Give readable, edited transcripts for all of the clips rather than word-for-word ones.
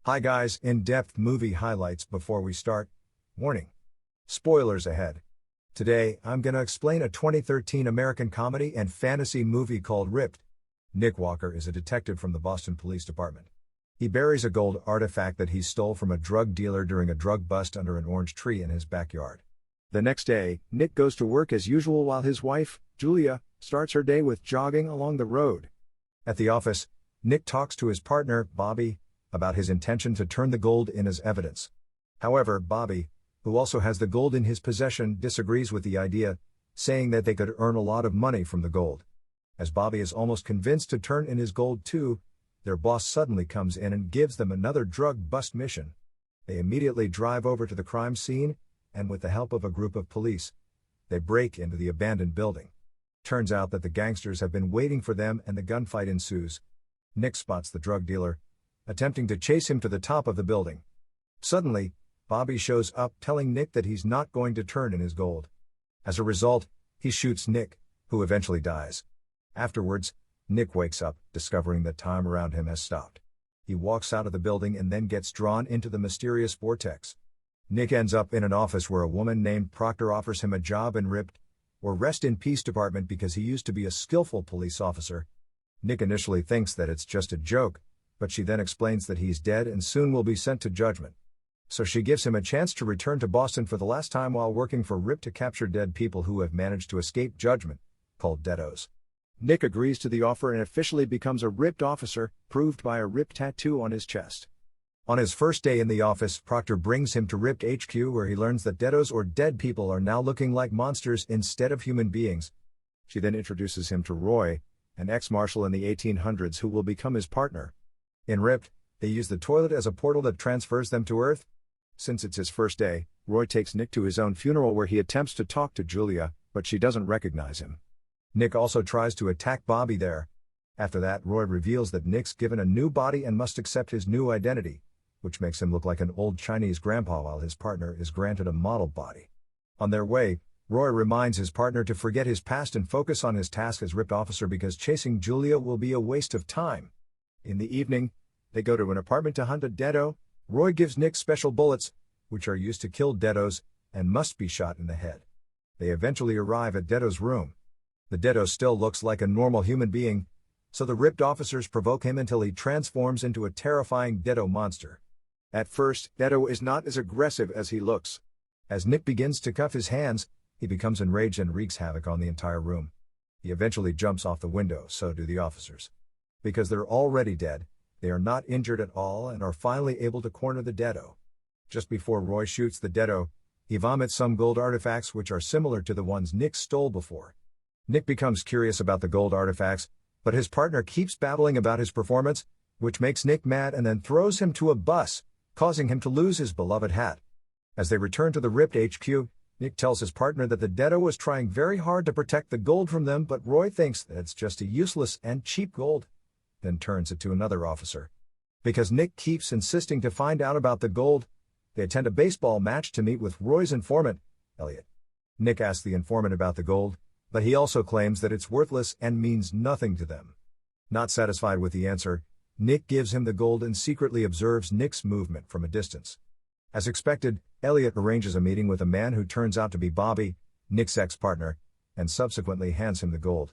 Hi guys, in-depth movie highlights before we start. Warning. Spoilers ahead. Today, I'm gonna explain a 2013 American comedy and fantasy movie called Ripped. Nick Walker is a detective from the Boston Police Department. He buries a gold artifact that he stole from a drug dealer during a drug bust under an orange tree in his backyard. The next day, Nick goes to work as usual while his wife, Julia, starts her day with jogging along the road. At the office, Nick talks to his partner, Bobby, about his intention to turn the gold in as evidence. However, Bobby, who also has the gold in his possession, disagrees with the idea, saying that they could earn a lot of money from the gold. As Bobby is almost convinced to turn in his gold too, their boss suddenly comes in and gives them another drug bust mission. They immediately drive over to the crime scene, and with the help of a group of police, they break into the abandoned building. Turns out that the gangsters have been waiting for them and the gunfight ensues. Nick spots the drug dealer, attempting to chase him to the top of the building. Suddenly, Bobby shows up telling Nick that he's not going to turn in his gold. As a result, he shoots Nick, who eventually dies. Afterwards, Nick wakes up, discovering that time around him has stopped. He walks out of the building and then gets drawn into the mysterious vortex. Nick ends up in an office where a woman named Proctor offers him a job in Ripped, or Rest in Peace department because he used to be a skillful police officer. Nick initially thinks that it's just a joke, but she then explains that he's dead and soon will be sent to judgment. So she gives him a chance to return to Boston for the last time while working for Rip to capture dead people who have managed to escape judgment, called deados. Nick agrees to the offer and officially becomes a Ripped officer, proved by a Ripped tattoo on his chest. On his first day in the office, Proctor brings him to Ripped HQ where he learns that deados or dead people are now looking like monsters instead of human beings. She then introduces him to Roy, an ex-marshal in the 1800s who will become his partner. In Ripped, they use the toilet as a portal that transfers them to Earth. Since it's his first day, Roy takes Nick to his own funeral where he attempts to talk to Julia, but she doesn't recognize him. Nick also tries to attack Bobby there. After that, Roy reveals that Nick's given a new body and must accept his new identity, which makes him look like an old Chinese grandpa while his partner is granted a model body. On their way, Roy reminds his partner to forget his past and focus on his task as Ripped officer because chasing Julia will be a waste of time. In the evening, they go to an apartment to hunt a deado. Roy gives Nick special bullets, which are used to kill deados, and must be shot in the head. They eventually arrive at Deado's room. The deado still looks like a normal human being, so the Ripped officers provoke him until he transforms into a terrifying deado monster. At first, Deado is not as aggressive as he looks. As Nick begins to cuff his hands, he becomes enraged and wreaks havoc on the entire room. He eventually jumps off the window, so do the officers. Because they're already dead, they are not injured at all and are finally able to corner the deado. Just before Roy shoots the deado, he vomits some gold artifacts which are similar to the ones Nick stole before. Nick becomes curious about the gold artifacts, but his partner keeps babbling about his performance, which makes Nick mad and then throws him to a bus, causing him to lose his beloved hat. As they return to the Ripped HQ, Nick tells his partner that the deado was trying very hard to protect the gold from them, but Roy thinks that it's just a useless and cheap gold, then turns it to another officer. Because Nick keeps insisting to find out about the gold, they attend a baseball match to meet with Roy's informant, Elliot. Nick asks the informant about the gold, but he also claims that it's worthless and means nothing to them. Not satisfied with the answer, Nick gives him the gold and secretly observes Nick's movement from a distance. As expected, Elliot arranges a meeting with a man who turns out to be Bobby, Nick's ex-partner, and subsequently hands him the gold.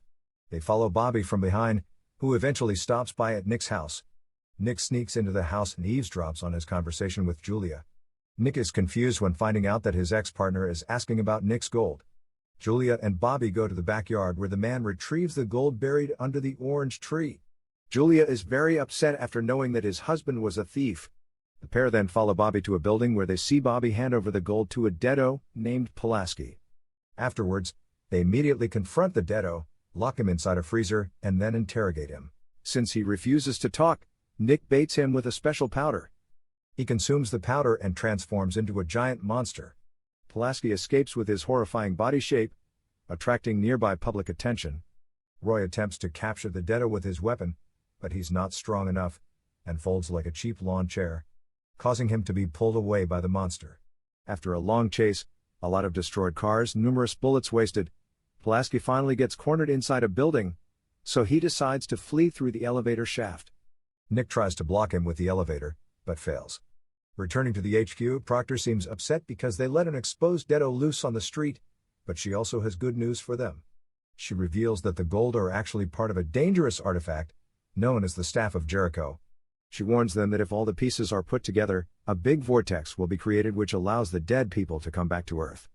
They follow Bobby from behind, who eventually stops by at Nick's house. Nick sneaks into the house and eavesdrops on his conversation with Julia. Nick is confused when finding out that his ex-partner is asking about Nick's gold. Julia and Bobby go to the backyard where the man retrieves the gold buried under the orange tree. Julia is very upset after knowing that his husband was a thief. The pair then follow Bobby to a building where they see Bobby hand over the gold to a deado named Pulaski. Afterwards, they immediately confront the deado, lock him inside a freezer, and then interrogate him. Since he refuses to talk, Nick baits him with a special powder. He consumes the powder and transforms into a giant monster. Pulaski escapes with his horrifying body shape, attracting nearby public attention. Roy attempts to capture the deado with his weapon, but he's not strong enough, and folds like a cheap lawn chair, causing him to be pulled away by the monster. After a long chase, a lot of destroyed cars, numerous bullets wasted, Pulaski finally gets cornered inside a building, so he decides to flee through the elevator shaft. Nick tries to block him with the elevator, but fails. Returning to the HQ, Proctor seems upset because they let an exposed Deado loose on the street, but she also has good news for them. She reveals that the gold are actually part of a dangerous artifact, known as the Staff of Jericho. She warns them that if all the pieces are put together, a big vortex will be created which allows the dead people to come back to Earth.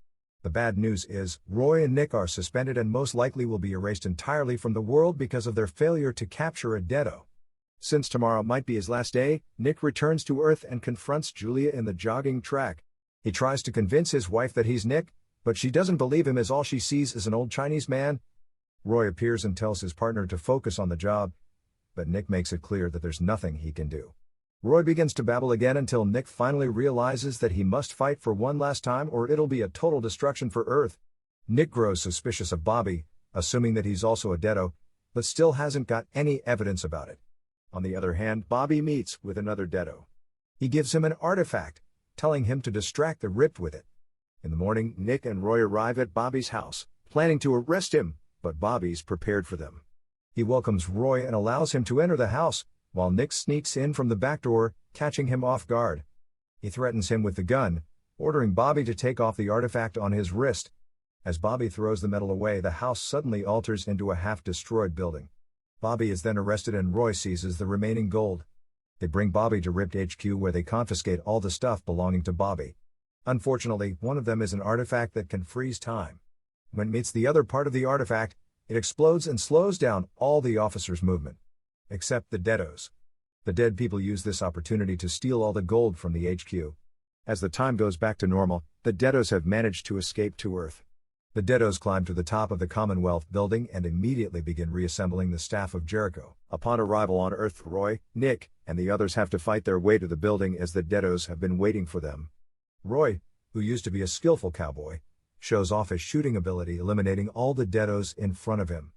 The bad news is, Roy and Nick are suspended and most likely will be erased entirely from the world because of their failure to capture a Deado. Since tomorrow might be his last day, Nick returns to Earth and confronts Julia in the jogging track. He tries to convince his wife that he's Nick, but she doesn't believe him as all she sees is an old Chinese man. Roy appears and tells his partner to focus on the job, but Nick makes it clear that there's nothing he can do. Roy begins to babble again until Nick finally realizes that he must fight for one last time or it'll be a total destruction for Earth. Nick grows suspicious of Bobby, assuming that he's also a Deado, but still hasn't got any evidence about it. On the other hand, Bobby meets with another Deado. He gives him an artifact, telling him to distract the Ripped with it. In the morning, Nick and Roy arrive at Bobby's house, planning to arrest him, but Bobby's prepared for them. He welcomes Roy and allows him to enter the house, while Nick sneaks in from the back door, catching him off guard. He threatens him with the gun, ordering Bobby to take off the artifact on his wrist. As Bobby throws the metal away, the house suddenly alters into a half-destroyed building. Bobby is then arrested and Roy seizes the remaining gold. They bring Bobby to Ripped HQ where they confiscate all the stuff belonging to Bobby. Unfortunately, one of them is an artifact that can freeze time. When it meets the other part of the artifact, it explodes and slows down all the officers' movement. Except the Deados. The dead people use this opportunity to steal all the gold from the HQ. As the time goes back to normal, the Deados have managed to escape to Earth. The Deados climb to the top of the Commonwealth building and immediately begin reassembling the Staff of Jericho. Upon arrival on Earth, Roy, Nick, and the others have to fight their way to the building as the Deados have been waiting for them. Roy, who used to be a skillful cowboy, shows off his shooting ability, eliminating all the Deados in front of him.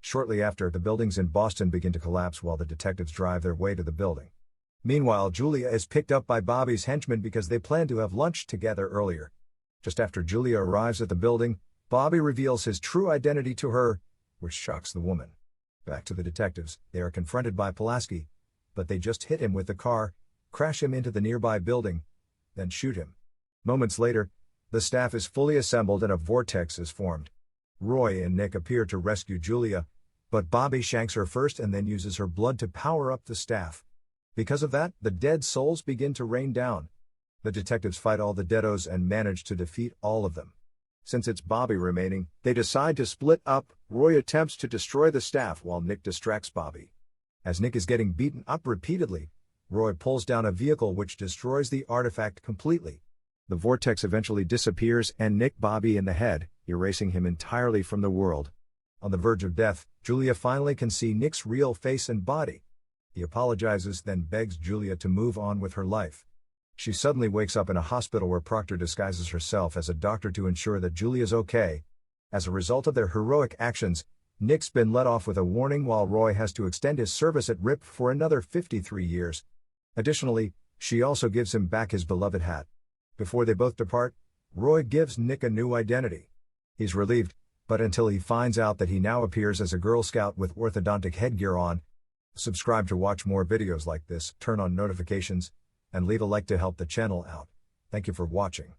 Shortly after, the buildings in Boston begin to collapse while the detectives drive their way to the building. Meanwhile, Julia is picked up by Bobby's henchmen because they planned to have lunch together earlier. Just after Julia arrives at the building, Bobby reveals his true identity to her, which shocks the woman. Back to the detectives, they are confronted by Pulaski, but they just hit him with the car, crash him into the nearby building, then shoot him. Moments later, the staff is fully assembled and a vortex is formed. Roy and Nick appear to rescue Julia, but Bobby shanks her first and then uses her blood to power up the staff. Because of that, the dead souls begin to rain down. The detectives fight all the Deados and manage to defeat all of them. Since it's Bobby remaining, they decide to split up. Roy attempts to destroy the staff while Nick distracts Bobby. As Nick is getting beaten up repeatedly, Roy pulls down a vehicle which destroys the artifact completely. The vortex eventually disappears and Nick Bobby in the head, erasing him entirely from the world. On the verge of death, Julia finally can see Nick's real face and body. He apologizes, then begs Julia to move on with her life. She suddenly wakes up in a hospital where Proctor disguises herself as a doctor to ensure that Julia's okay. As a result of their heroic actions, Nick's been let off with a warning while Roy has to extend his service at RIP for another 53 years. Additionally, she also gives him back his beloved hat. Before they both depart, Roy gives Nick a new identity. He's relieved, but until he finds out that he now appears as a Girl Scout with orthodontic headgear on. Subscribe to watch more videos like this, turn on notifications, and leave a like to help the channel out. Thank you for watching.